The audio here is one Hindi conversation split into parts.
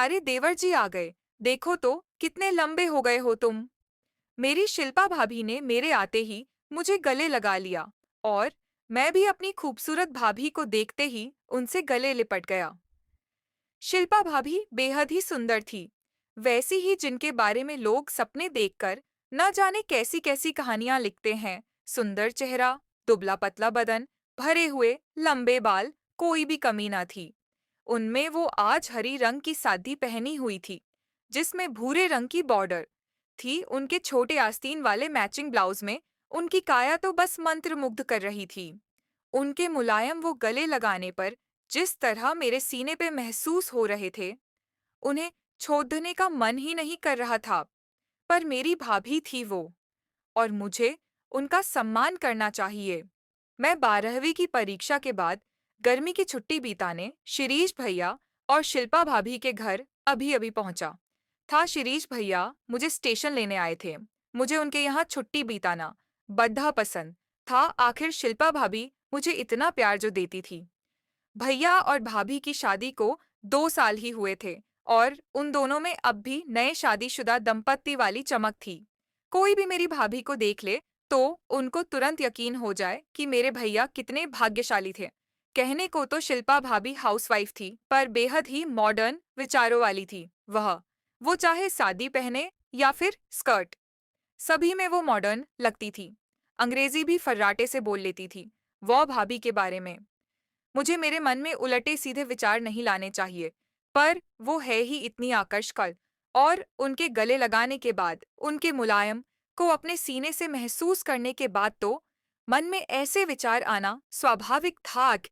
प्यारे देवर जी आ गए। देखो तो कितने लंबे हो गए हो तुम। मेरी शिल्पा भाभी ने मेरे आते ही मुझे गले लगा लिया और मैं भी अपनी खूबसूरत भाभी को देखते ही उनसे गले लिपट गया। शिल्पा भाभी बेहद ही सुंदर थी, वैसी ही जिनके बारे में लोग सपने देखकर न जाने कैसी कैसी कहानियां लिखते हैं। सुंदर चेहरा, दुबला पतला बदन, भरे हुए लंबे बाल, कोई भी कमी न थी उनमें। वो आज हरी रंग की साड़ी पहनी हुई थी जिसमें भूरे रंग की बॉर्डर थी। उनके छोटे आस्तीन वाले मैचिंग ब्लाउज में उनकी काया तो बस मंत्रमुग्ध कर रही थी। उनके मुलायम वो गले लगाने पर जिस तरह मेरे सीने पे महसूस हो रहे थे, उन्हें छोड़ने का मन ही नहीं कर रहा था। पर मेरी भाभी थी वो, और मुझे उनका सम्मान करना चाहिए। मैं 12वीं की परीक्षा के बाद गर्मी की छुट्टी बिताने शिरीष भैया और शिल्पा भाभी के घर अभी अभी पहुंचा था। शिरीष भैया मुझे स्टेशन लेने आए थे। मुझे उनके यहाँ छुट्टी बिताना बड़ा पसंद था। आखिर शिल्पा भाभी मुझे इतना प्यार जो देती थी। भैया और भाभी की शादी को 2 साल ही हुए थे और उन दोनों में अब भी नए शादीशुदा दंपत्ति वाली चमक थी। कोई भी मेरी भाभी को देख ले तो उनको तुरंत यकीन हो जाए कि मेरे भैया कितने भाग्यशाली थे। कहने को तो शिल्पा भाभी हाउसवाइफ थी, पर बेहद ही मॉडर्न विचारों वाली थी। वो चाहे सादी पहने या फिर स्कर्ट, सभी में वो मॉडर्न लगती थी। अंग्रेजी भी फर्राटे से बोल लेती थी। वो भाभी के बारे में मुझे मेरे मन में उलटे सीधे विचार नहीं लाने चाहिए, पर वो है ही इतनी आकर्षक। और उनके गले लगाने के बाद, उनके मुलायम को अपने सीने से महसूस करने के बाद तो मन में ऐसे विचार आना स्वाभाविक था कि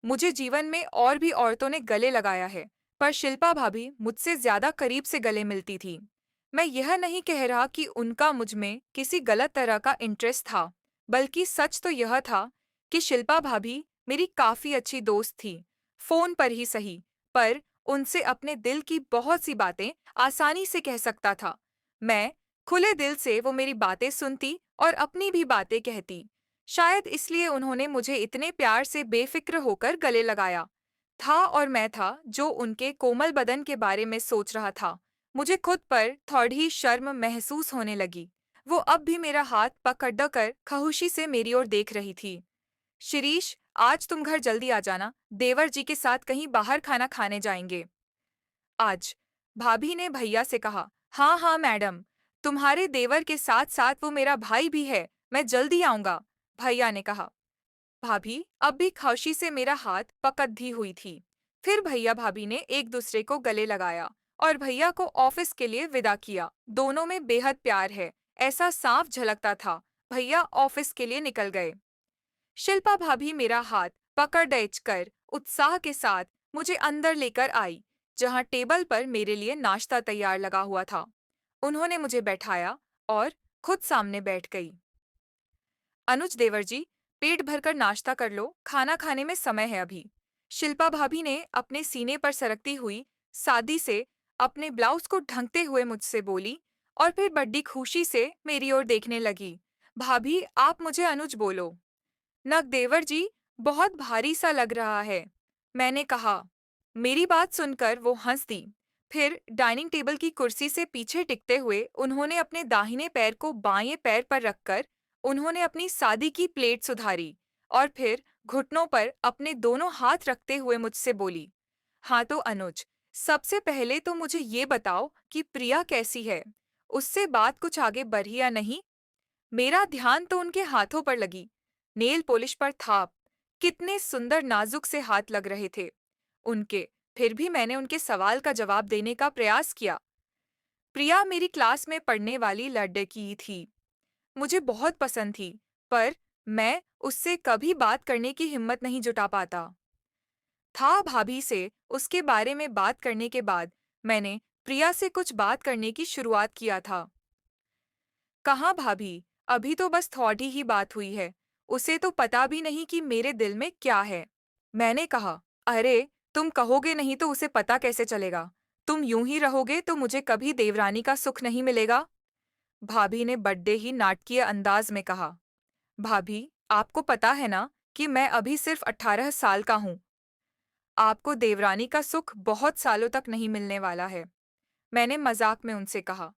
मुझे जीवन में और भी औरतों ने गले लगाया है, पर शिल्पा भाभी मुझसे ज्यादा करीब से गले मिलती थी। मैं यह नहीं कह रहा कि उनका मुझ में किसी गलत तरह का इंटरेस्ट था, बल्कि सच तो यह था कि शिल्पा भाभी मेरी काफी अच्छी दोस्त थी, फोन पर ही सही, पर उनसे अपने दिल की बहुत सी बातें आसानी से कह सकता था। मैं खुले दिल से वो मेरी बातें सुनती और अपनी भी बातें कहती। शायद इसलिए उन्होंने मुझे इतने प्यार से बेफिक्र होकर गले लगाया था, और मैं था जो उनके कोमल बदन के बारे में सोच रहा था। मुझे खुद पर थोड़ी शर्म महसूस होने लगी। वो अब भी मेरा हाथ पकड़ कर खामोशी से मेरी ओर देख रही थी। शिरीष, आज तुम घर जल्दी आ जाना, देवर जी के साथ कहीं बाहर खाना खाने जाएंगे आज, भाभी ने भैया से कहा। हाँ हाँ मैडम, तुम्हारे देवर के साथ साथ वो मेरा भाई भी है, मैं जल्दी आऊंगा, भैया ने कहा। भाभी अब भी खामोशी से मेरा हाथ पकड़ दी हुई थी। फिर भैया भाभी ने एक दूसरे को गले लगाया और भैया को ऑफिस के लिए विदा किया। दोनों में बेहद प्यार है, ऐसा साफ झलकता था। भैया ऑफिस के लिए निकल गए। शिल्पा भाभी मेरा हाथ पकड़ कर उत्साह के साथ मुझे अंदर लेकर आई, जहां टेबल पर मेरे लिए नाश्ता तैयार लगा हुआ था। उन्होंने मुझे बैठाया और खुद सामने बैठ गई। अनुज देवर जी, पेट भरकर नाश्ता कर लो, खाना खाने में समय है अभी। शिल्पा भाभी ने अपने सीने पर सरकती हुई सादी से अपने ब्लाउज को ढंकते हुए मुझसे बोली और फिर बड़ी खुशी से मेरी ओर देखने लगी। भाभी, आप मुझे अनुज बोलो। नग देवर जी, बहुत भारी सा लग रहा है, मैंने कहा। मेरी बात सुनकर वो हंस दी। फिर डाइनिंग टेबल की कुर्सी से पीछे टिकते हुए उन्होंने अपने दाहिने पैर को बाएं पैर पर रखकर उन्होंने अपनी शादी की प्लेट सुधारी और फिर घुटनों पर अपने दोनों हाथ रखते हुए मुझसे बोली। हाँ तो अनुज, सबसे पहले तो मुझे ये बताओ कि प्रिया कैसी है। उससे बात कुछ आगे बढ़ी या नहीं। मेरा ध्यान तो उनके हाथों पर लगी। नेल पॉलिश पर था। कितने सुंदर नाजुक से हाथ लग रहे थे उनके। फिर भी मैंने उनके सवाल का जवाब देने का प्रयास किया। प्रिया मेरी क्लास में पढ़ने वाली लड़की थी। मुझे बहुत पसंद थी, पर मैं उससे कभी बात करने की हिम्मत नहीं जुटा पाता था। भाभी से उसके बारे में बात करने के बाद मैंने प्रिया से कुछ बात करने की शुरुआत किया था। कहाँ भाभी, अभी तो बस थोड़ी ही बात हुई है। उसे तो पता भी नहीं कि मेरे दिल में क्या है, मैंने कहा। अरे, तुम कहोगे नहीं तो उसे पता कैसे चलेगा। तुम यूं ही रहोगे तो मुझे कभी देवरानी का सुख नहीं मिलेगा, भाभी ने बड़े ही नाटकीय अंदाज में कहा। भाभी, आपको पता है ना कि मैं अभी सिर्फ 18 साल का हूँ। आपको देवरानी का सुख बहुत सालों तक नहीं मिलने वाला है। मैंने मजाक में उनसे कहा।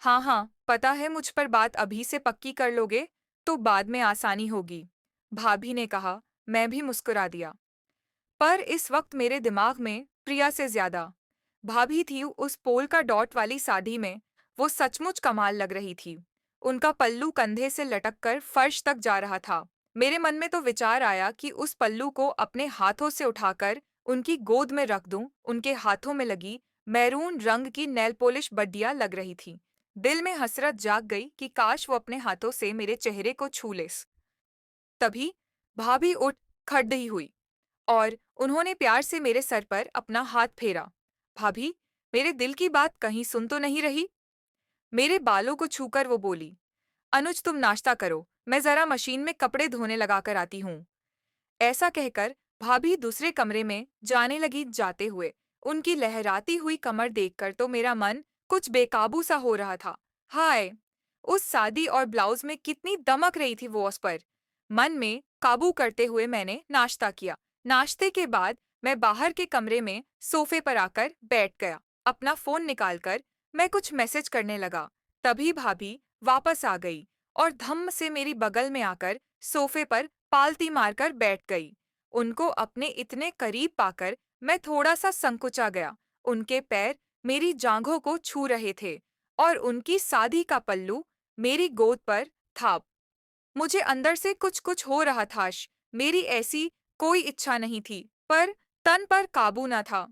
हाँ हाँ, पता है, मुझ पर बात अभी से पक्की कर लोगे तो बाद में आसानी होगी, भाभी ने कहा। मैं भी मुस्कुरा दिया। पर इस वक्त मेरे दिमाग में प्रिया से ज्यादा भाभी थी। उस पोल का डॉट वाली साड़ी में वो सचमुच कमाल लग रही थी। उनका पल्लू कंधे से लटक कर फर्श तक जा रहा था। मेरे मन में तो विचार आया कि उस पल्लू को अपने हाथों से उठाकर उनकी गोद में रख दूं। उनके हाथों में लगी मैरून रंग की नेल पॉलिश बढ़िया लग रही थी। दिल में हसरत जाग गई कि काश वो अपने हाथों से मेरे चेहरे को छू ले। तभी भाभी उठ खड़ी हुई और उन्होंने प्यार से मेरे सर पर अपना हाथ फेरा। भाभी, मेरे दिल की बात कहीं सुन तो नहीं रही? मेरे बालों को छूकर वो बोली। अनुज, तुम नाश्ता करो, मैं जरा मशीन में कपड़े धोने लगाकर आती हूँ। ऐसा कहकर भाभी दूसरे कमरे में जाने लगी। जाते हुए उनकी लहराती हुई कमर देखकर तो मेरा मन कुछ बेकाबू सा हो रहा था। हाय, उस साड़ी और ब्लाउज में कितनी दमक रही थी वो उस पर। मन में काबू करते हुए मैंने नाश्ता किया। नाश्ते के बाद मैं बाहर के कमरे में सोफे पर आकर बैठ गया। अपना फोन निकालकर मैं कुछ मैसेज करने लगा। तभी भाभी वापस आ गई और धम्म से मेरी बगल में आकर सोफे पर पालती मारकर बैठ गई। उनको अपने इतने करीब पाकर मैं थोड़ा सा संकुचा गया। उनके पैर मेरी जांघों को छू रहे थे और उनकी सादी का पल्लू मेरी गोद पर था। मुझे अंदर से कुछ कुछ हो रहा था। मेरी ऐसी कोई इच्छा नहीं थी, पर तन पर काबू न था।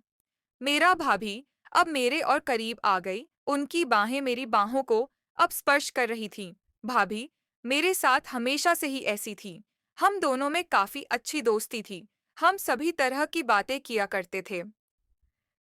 मेरा भाभी अब मेरे और करीब आ गई। उनकी बाहें मेरी बाहों को अब स्पर्श कर रही थीं। भाभी मेरे साथ हमेशा से ही ऐसी थी। हम दोनों में काफी अच्छी दोस्ती थी। हम सभी तरह की बातें किया करते थे।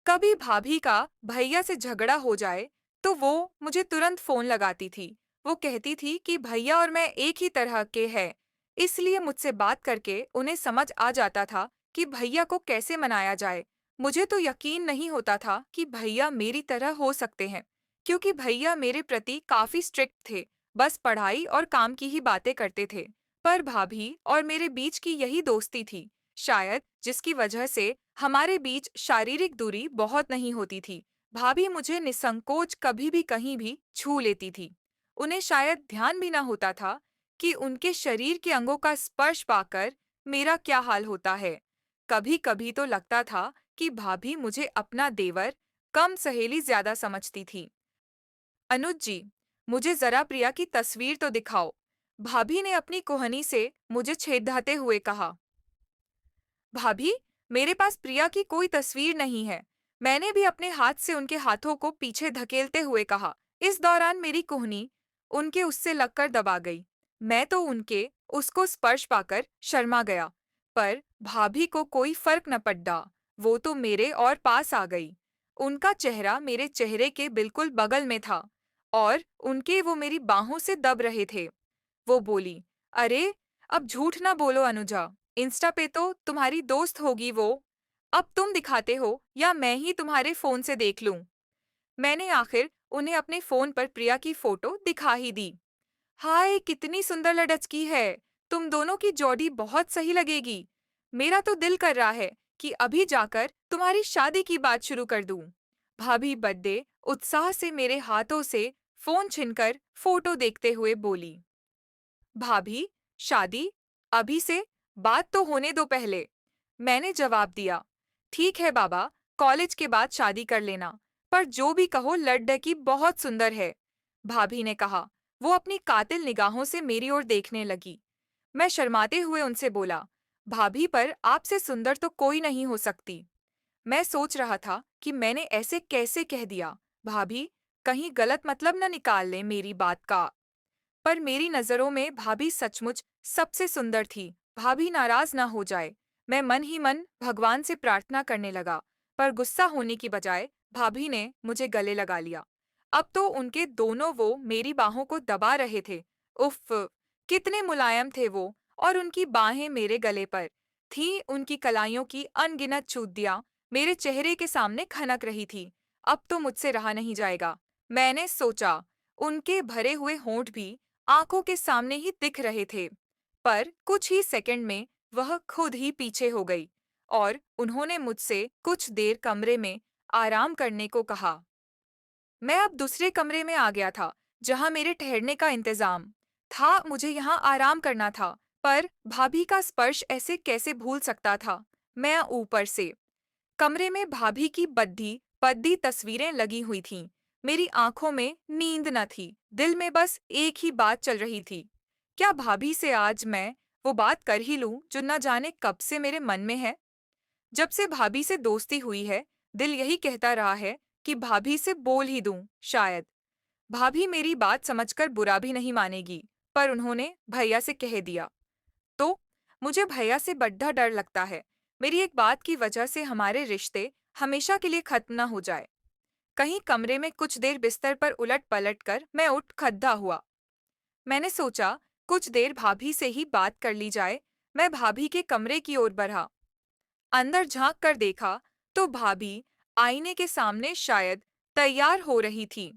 कभी भाभी का भैया से झगड़ा हो जाए तो वो मुझे तुरंत फोन लगाती थी। वो कहती थी कि भैया और मैं एक ही तरह के हैं, इसलिए मुझसे बात करके उन्हें समझ आ जाता था कि भैया को कैसे मनाया जाए। मुझे तो यकीन नहीं होता था कि भैया मेरी तरह हो सकते हैं, क्योंकि भैया मेरे प्रति काफी स्ट्रिक्ट थे। बस पढ़ाई और काम की ही बातें करते थे। पर भाभी और मेरे बीच की यही दोस्ती थी, शायद जिसकी वजह से हमारे बीच शारीरिक दूरी बहुत नहीं होती थी। भाभी मुझे निसंकोच कभी भी कहीं भी छू लेती थी। उन्हें शायद ध्यान भी न होता था कि उनके शरीर के अंगों का स्पर्श पाकर मेरा क्या हाल होता है। कभी कभी तो लगता था कि भाभी मुझे अपना देवर कम सहेली ज्यादा समझती थी। अनुज जी, मुझे जरा प्रिया की तस्वीर तो दिखाओ, भाभी ने अपनी कोहनी से मुझे छेड़ाते हुए कहा। भाभी, मेरे पास प्रिया की कोई तस्वीर नहीं है, मैंने भी अपने हाथ से उनके हाथों को पीछे धकेलते हुए कहा। इस दौरान मेरी कोहनी उनके उससे लगकर दबा गई। मैं तो उनके उसको स्पर्श पाकर शर्मा गया, पर भाभी को कोई फर्क न पड़ा। वो तो मेरे और पास आ गई। उनका चेहरा मेरे चेहरे के बिल्कुल बगल में था और उनके वो मेरी बाहों से दब रहे थे। वो बोली, अरे, अब झूठ ना बोलो अनुजा, इंस्टा पे तो तुम्हारी दोस्त होगी वो। अब तुम दिखाते हो या मैं ही तुम्हारे फोन से देख लूं? मैंने आखिर उन्हें अपने फोन पर प्रिया की फोटो दिखा ही दी। हाय, कितनी सुंदर लड़की है। तुम दोनों की जोड़ी बहुत सही लगेगी। मेरा तो दिल कर रहा है कि अभी जाकर तुम्हारी शादी की बात शुरू कर दूं। भाभी बर्थडे उत्साह से मेरे हाथों से फोन छीनकर फोटो देखते हुए बोली। भाभी, शादी? अभी से? बात तो होने दो पहले। मैंने जवाब दिया। ठीक है बाबा, कॉलेज के बाद शादी कर लेना, पर जो भी कहो लड़की बहुत सुंदर है, भाभी ने कहा। वो अपनी कातिल निगाहों से मेरी ओर देखने लगी। मैं शर्माते हुए उनसे बोला, भाभी, पर आपसे सुंदर तो कोई नहीं हो सकती। मैं सोच रहा था कि मैंने ऐसे कैसे कह दिया। भाभी कहीं गलत मतलब न निकाल ले मेरी बात का। पर मेरी नजरों में भाभी सचमुच सबसे सुंदर थी। भाभी नाराज ना हो जाए, मैं मन ही मन भगवान से प्रार्थना करने लगा। पर गुस्सा होने की बजाय भाभी ने मुझे गले लगा लिया। अब तो उनके दोनों वो मेरी बाहों को दबा रहे थे। उफ, कितने मुलायम थे वो, और उनकी बाहें मेरे गले पर थीं। उनकी कलाइयों की अनगिनत चूड़ियां मेरे चेहरे के सामने खनक रही थी। अब तो मुझसे रहा नहीं जाएगा, मैंने सोचा। उनके भरे हुए होंठ भी आंखों के सामने ही दिख रहे थे, पर कुछ ही सेकंड में वह खुद ही पीछे हो गई। और उन्होंने मुझसे कुछ देर कमरे में आराम करने को कहा। मैं अब दूसरे कमरे में आ गया था, जहां मेरे ठहरने का इंतजाम था। मुझे यहां आराम करना था, पर भाभी का स्पर्श ऐसे कैसे भूल सकता था। मैं ऊपर से कमरे में भाभी की बद्दी बद्दी तस्वीरें लगी हुई थीं। मेरी आंखों में नींद न थी, दिल में बस एक ही बात चल रही थी। क्या भाभी से आज मैं वो बात कर ही लूं जो न जाने कब से मेरे मन में है। जब से भाभी से दोस्ती हुई है, दिल यही कहता रहा है कि भाभी से बोल ही दूं। शायद भाभी मेरी बात समझकर बुरा भी नहीं मानेगी, पर उन्होंने भैया से कह दिया तो मुझे भैया से बड़ा डर लगता है। मेरी एक बात की वजह से हमारे रिश्ते हमेशा के लिए खत्म न हो जाए। कहीं कमरे में कुछ देर बिस्तर पर उलट पलट कर मैं उठ खड़ा हुआ। मैंने सोचा कुछ देर भाभी से ही बात कर ली जाए। मैं भाभी के कमरे की ओर बढ़ा। अंदर झांक कर देखा तो भाभी आईने के सामने शायद तैयार हो रही थी।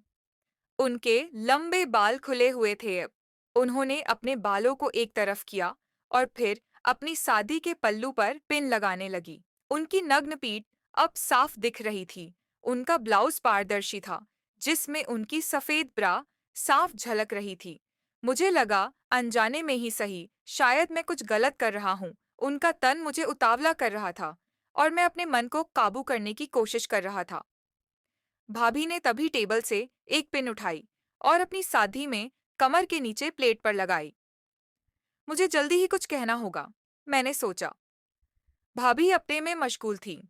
उनके लंबे बाल खुले हुए थे अब। उन्होंने अपने बालों को एक तरफ किया और फिर अपनी सादी के पल्लू पर पिन लगाने लगी। उनकी नग्न पीठ अब साफ दिख रही थी। उनका ब्लाउज पारदर्शी था, जिसमें उनकी सफेद ब्रा साफ झलक रही थी। मुझे लगा अनजाने में ही सही, शायद मैं कुछ गलत कर रहा हूँ। उनका तन मुझे उतावला कर रहा था और मैं अपने मन को काबू करने की कोशिश कर रहा था। भाभी ने तभी टेबल से एक पिन उठाई और अपनी साधी में कमर के नीचे प्लेट पर लगाई। मुझे जल्दी ही कुछ कहना होगा, मैंने सोचा। भाभी अपने में मशगूल थी।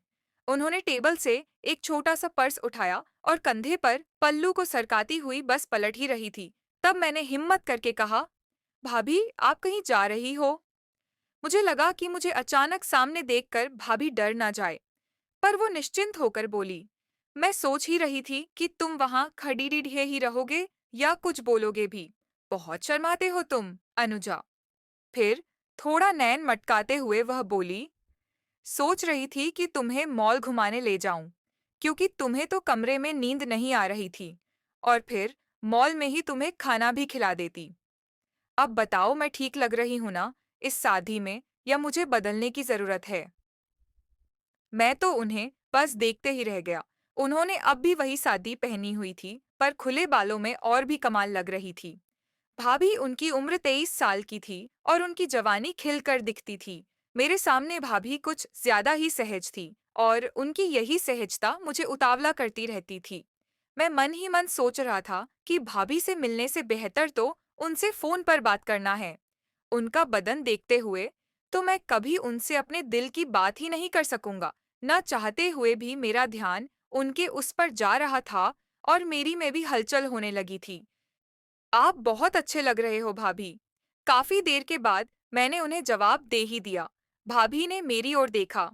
उन्होंने टेबल से एक छोटा सा पर्स उठाया और कंधे पर पल्लू को सरकाती हुई बस पलट ही रही थी। तब मैंने हिम्मत करके कहा, भाभी आप कहीं जा रही हो? मुझे लगा कि मुझे अचानक सामने देखकर भाभी डर ना जाए, पर वो निश्चिंत होकर बोली, मैं सोच ही रही थी कि तुम वहां खड़ी ढीढ़े ही रहोगे या कुछ बोलोगे भी। बहुत शर्माते हो तुम, अनुजा। फिर थोड़ा नैन मटकाते हुए वह बोली, सोच रही थी कि तुम्हें मॉल घुमाने ले जाऊं, क्योंकि तुम्हें तो कमरे में नींद नहीं आ रही थी, और फिर मॉल में ही तुम्हें खाना भी खिला देती। अब बताओ मैं ठीक लग रही हूं ना इस शादी में, या मुझे बदलने की जरूरत है? मैं तो उन्हें बस देखते ही रह गया। उन्होंने अब भी वही सादी पहनी हुई थी, पर खुले बालों में और भी कमाल लग रही थी। भाभी उनकी उम्र 23 साल की थी और उनकी जवानी खिलकर दिखती थी। मेरे सामने भाभी कुछ ज्यादा ही सहज थी और उनकी यही सहजता मुझे उतावला करती रहती थी। मैं मन ही मन सोच रहा था कि भाभी से मिलने से बेहतर तो उनसे फोन पर बात करना है। उनका बदन देखते हुए तो मैं कभी उनसे अपने दिल की बात ही नहीं कर सकूंगा। न चाहते हुए भी मेरा ध्यान उनके उस पर जा रहा था और मेरी में भी हलचल होने लगी थी। आप बहुत अच्छे लग रहे हो भाभी। काफी देर के बाद मैंने उन्हें जवाब दे ही दिया। भाभी ने मेरी ओर देखा,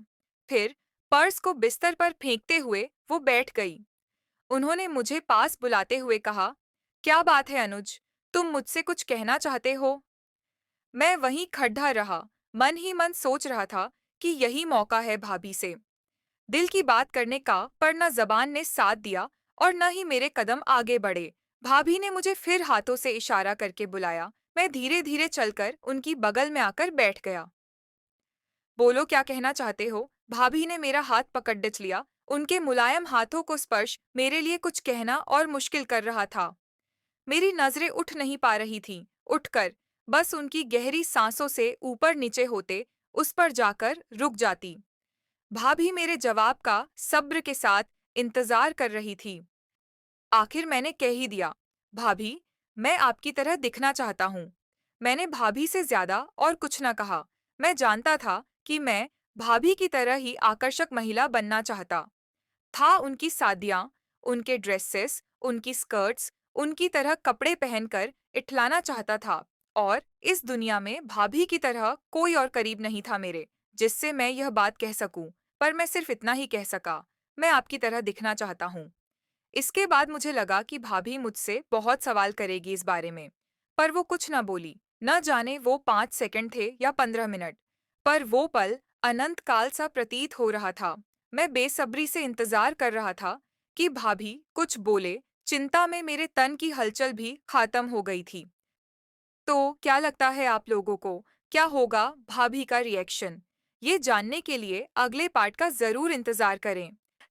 फिर पर्स को बिस्तर पर फेंकते हुए वो बैठ गई। उन्होंने मुझे पास बुलाते हुए कहा, क्या बात है अनुज, तुम मुझसे कुछ कहना चाहते हो? मैं वहीं खड़ा रहा, मन ही मन सोच रहा था कि यही मौका है भाभी से दिल की बात करने का, पर न जबान ने साथ दिया और न ही मेरे कदम आगे बढ़े। भाभी ने मुझे फिर हाथों से इशारा करके बुलाया। मैं धीरे धीरे चलकर उनकी बगल में आकर बैठ गया। बोलो क्या कहना चाहते हो? भाभी ने मेरा हाथ पकड़ डच लिया। उनके मुलायम हाथों को स्पर्श मेरे लिए कुछ कहना और मुश्किल कर रहा था। मेरी नजरें उठ नहीं पा रही थीं। उठकर बस उनकी गहरी सांसों से ऊपर नीचे होते उस पर जाकर रुक जाती। भाभी मेरे जवाब का सब्र के साथ इंतजार कर रही थी। आखिर मैंने कह ही दिया, भाभी, मैं आपकी तरह दिखना चाहता हूँ। मैंने भाभी से ज्यादा और कुछ न कहा। मैं जानता था कि मैं भाभी की तरह ही आकर्षक महिला बनना चाहता था। उनकी सादियाँ, उनके ड्रेसेस, उनकी स्कर्ट्स, उनकी तरह कपड़े पहनकर इठलाना चाहता था। और इस दुनिया में भाभी की तरह कोई और करीब नहीं था मेरे, जिससे मैं यह बात कह सकूं। पर मैं सिर्फ इतना ही कह सका, मैं आपकी तरह दिखना चाहता हूँ। इसके बाद मुझे लगा कि भाभी मुझसे बहुत सवाल करेगी इस बारे में, पर वो कुछ न बोली। न जाने वो 5 सेकंड थे या 15 मिनट, पर वो पल अनंत काल सा प्रतीत हो रहा था। मैं बेसब्री से इंतजार कर रहा था कि भाभी कुछ बोले। चिंता में मेरे तन की हलचल भी खत्म हो गई थी। तो क्या लगता है आप लोगों को, क्या होगा भाभी का रिएक्शन? ये जानने के लिए अगले पार्ट का जरूर इंतजार करें।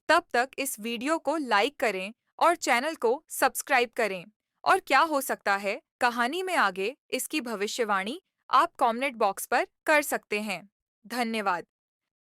तब तक इस वीडियो को लाइक करें और चैनल को सब्सक्राइब करें। और क्या हो सकता है कहानी में आगे, इसकी भविष्यवाणी आप कमेंट बॉक्स पर कर सकते हैं। धन्यवाद।